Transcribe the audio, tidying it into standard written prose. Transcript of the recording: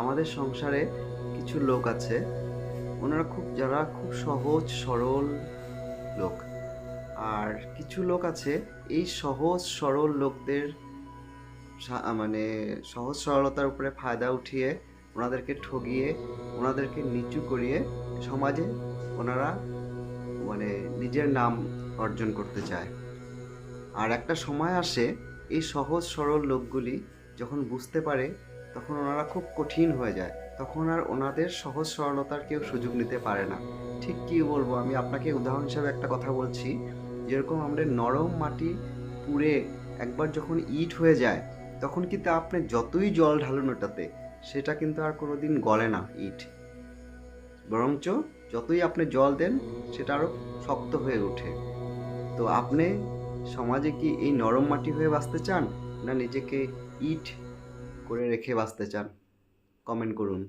আমাদের সংসারে কিছু লোক আছে, যারা খুব সহজ সরল লোক। আর কিছু লোক আছে, এই সহজ সরল লোকদের মানে সহজ সরলতার উপরে ফায়দা উঠিয়ে ওনাদেরকে ঠগিয়ে ওনাদেরকে নিচু করিয়ে সমাজে ওনারা মানে নিজের নাম অর্জন করতে চায়। আর একটা সময় আসে, এই সহজ সরল লোকগুলি যখন বুঝতে পারে তখন ওনারা খুব কঠিন হয়ে যায়, তখন আর ওনাদের সহজ সরলতার কেউ সুযোগ নিতে পারে না। ঠিক কি বলবো, আমি আপনাকে উদাহরণ হিসাবে একটা কথা বলছি। যেরকম আমাদের নরম মাটি পুড়ে একবার যখন ইট হয়ে যায়, তখন কিন্তু আপনি যতই জল ঢালুন ওটাতে, সেটা কিন্তু আর কোনোদিন গলে না ইট, বরঞ্চ যতই আপনি জল দেন সেটা আরও শক্ত হয়ে ওঠে। তো আপনি সমাজে কি এই নরম মাটি হয়ে বাঁচতে চান, না নিজেকে ইট করে রেখে বাঁচতে চান? কমেন্ট করুন।